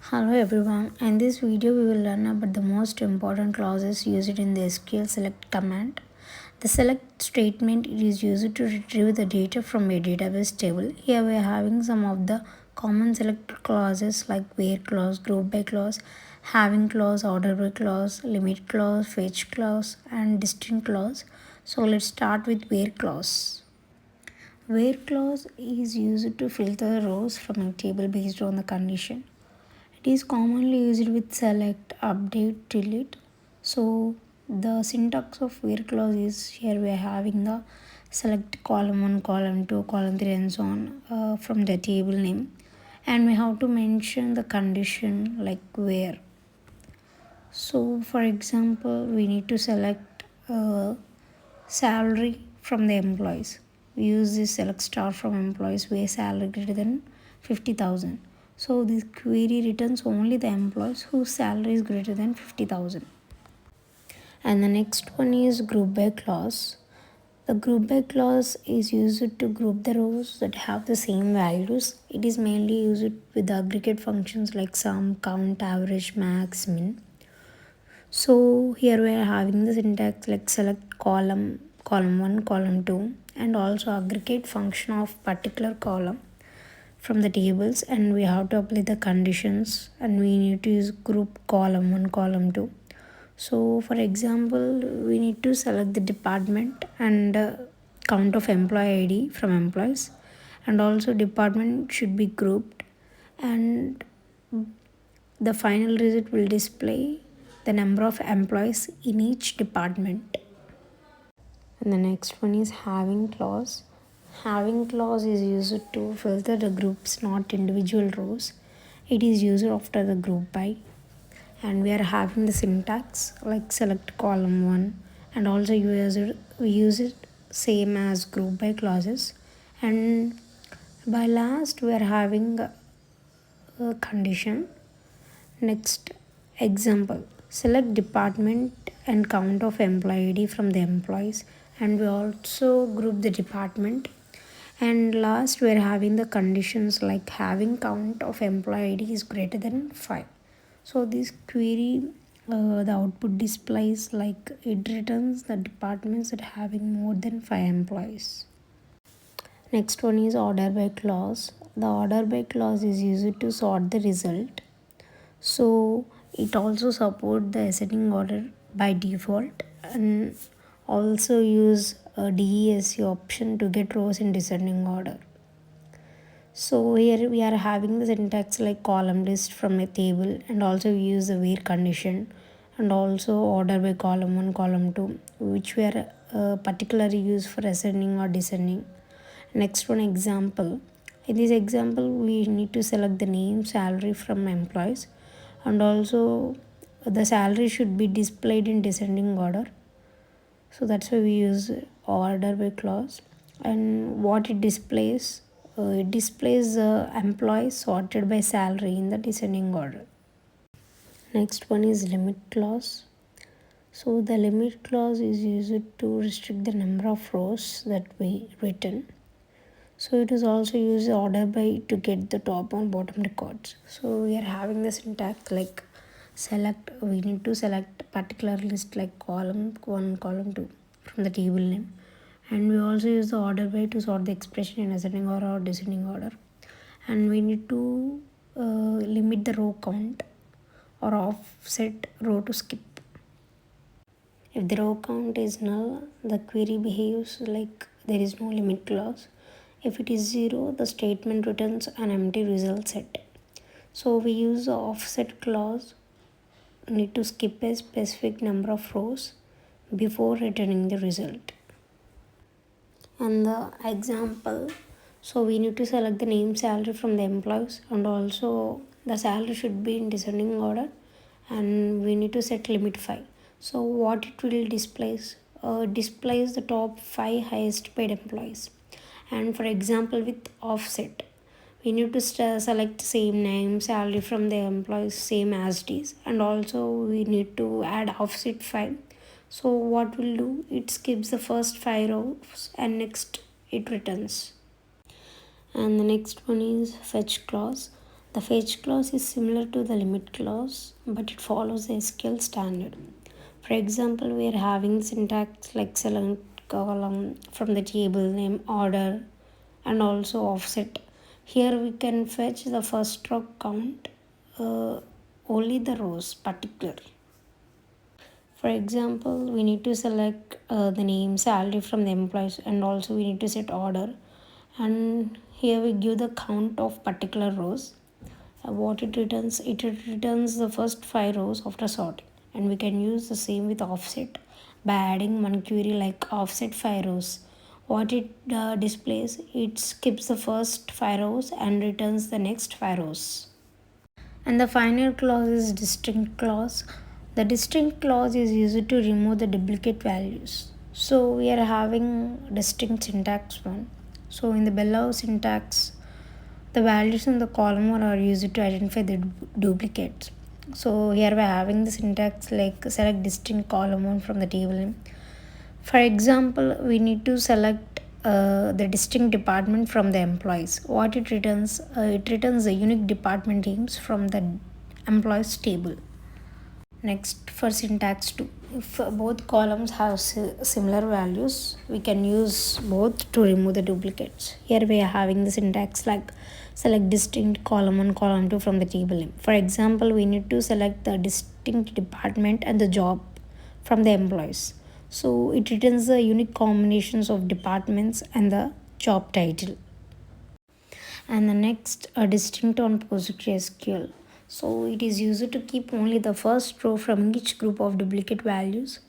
Hello everyone, in this video we will learn about the most important clauses used in the SQL SELECT command. The select statement is used to retrieve the data from a database table. Here we are having some of the common select clauses like where clause, group by clause, having clause, order by clause, limit clause, fetch clause and distinct clause. So let's start with where clause. Where clause is used to filter rows from a table based on the condition. It is commonly used with select, update, delete. So the syntax of where clause is here we are having the select column 1, column 2, column 3 and so on from the table name. And we have to mention the condition like where. So for example, we need to select salary from the employees. We use this select star from employees where salary greater than 50,000. So this query returns only the employees whose salary is greater than 50,000. And the next one is group by clause. The group by clause is used to group the rows that have the same values. It is mainly used with aggregate functions like sum, count, average, max, min. So here we are having the syntax like select column 1, column 2 and also aggregate function of particular column from the tables, and we have to apply the conditions and we need to use group column 1, column 2. So for example, we need to select the department and count of employee ID from employees, and also department should be grouped and the final result will display the number of employees in each department. And the next one is having clause. Having clause is used to filter the groups, not individual rows. It is used after the group by. And we are having the syntax like select column 1 and also we use it same as group by clauses. And by last we are having a condition. Next example, select department and count of employee ID from the employees, and we also group the department. And last we are having the conditions like having count of employee ID is greater than 5. So this query the output displays like it returns the departments that having more than 5 employees. Next one is order by clause. The order by clause is used to sort the result. So it also support the ascending order by default and also use a DESC option to get rows in descending order. So here we are having the syntax like column list from a table, and also we use the where condition and also order by column 1, column 2, which we are particularly used for ascending or descending. Next one example. In this example we need to select the name salary from employees, and also the salary should be displayed in descending order. So that's why we use order by clause. And what it displays employees sorted by salary in the descending order. Next one is limit clause. So the limit clause is used to restrict the number of rows that we written. So it is also used order by to get the top and bottom records. So we are having the syntax like select, we need to select particular list like column 1, column 2 from the table name, and we also use the order by to sort the expression in ascending order or descending order, and we need to limit the row count or offset row to skip. If the row count is null, the query behaves like there is no limit clause. If it is 0, the statement returns an empty result set. So we use the offset clause, need to skip a specific number of rows before returning the result. And the example, so we need to select the name salary from the employees, and also the salary should be in descending order, and we need to set limit 5. So what it will displays the top 5 highest paid employees. And for example with offset, we need to select same name salary from the employees same as it is, and also we need to add offset 5. So what will do, it skips the first 5 rows and next it returns. And the next one is fetch clause. The fetch clause is similar to the limit clause, but it follows the SQL standard. For example, we are having syntax like select column from the table name, order, and also offset. Here we can fetch the first row count, only the rows particular. For example, we need to select the name salary from the employees, and also we need to set order, and here we give the count of particular rows. What it returns the first 5 rows after sorting, and we can use the same with offset by adding one query like offset 5 rows. What it displays, it skips the first 5 rows and returns the next 5 rows. And the final clause is distinct clause. The distinct clause is used to remove the duplicate values. So we are having distinct syntax one. So in the below syntax, the values in the column 1 are used to identify the duplicates. So here we are having the syntax like select distinct column 1 from the table name. For example, we need to select the distinct department from the employees. What it returns? It returns the unique department names from the employees table. Next, for syntax 2, if both columns have similar values, we can use both to remove the duplicates. Here we are having the syntax like select distinct column 1, column 2 from the table name. For example, we need to select the distinct department and the job from the employees. So it returns the unique combinations of departments and the job title. And the next, a distinct on PostgreSQL. So it is used to keep only the first row from each group of duplicate values.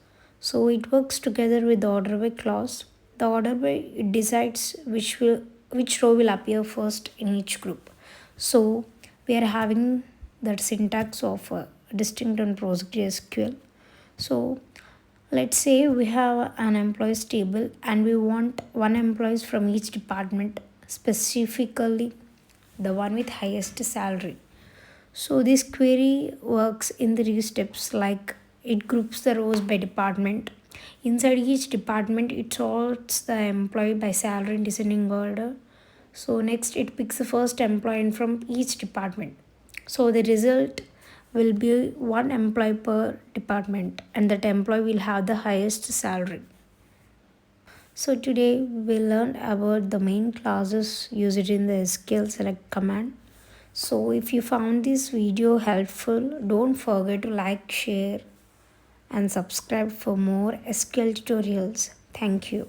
So it works together with the order by clause. The order by it decides which row will appear first in each group. So we are having that syntax of distinct on PostgreSQL. So let's say we have an employees table and we want one employees from each department, specifically the one with highest salary. So this query works in 3 steps, like it groups the rows by department. Inside each department, it sorts the employee by salary in descending order. So next it picks the first employee from each department. So the result will be one employee per department, and that employee will have the highest salary. So today we learned about the main classes used in the SQL select command. So if you found this video helpful, don't forget to like, share and subscribe for more SQL tutorials. Thank you.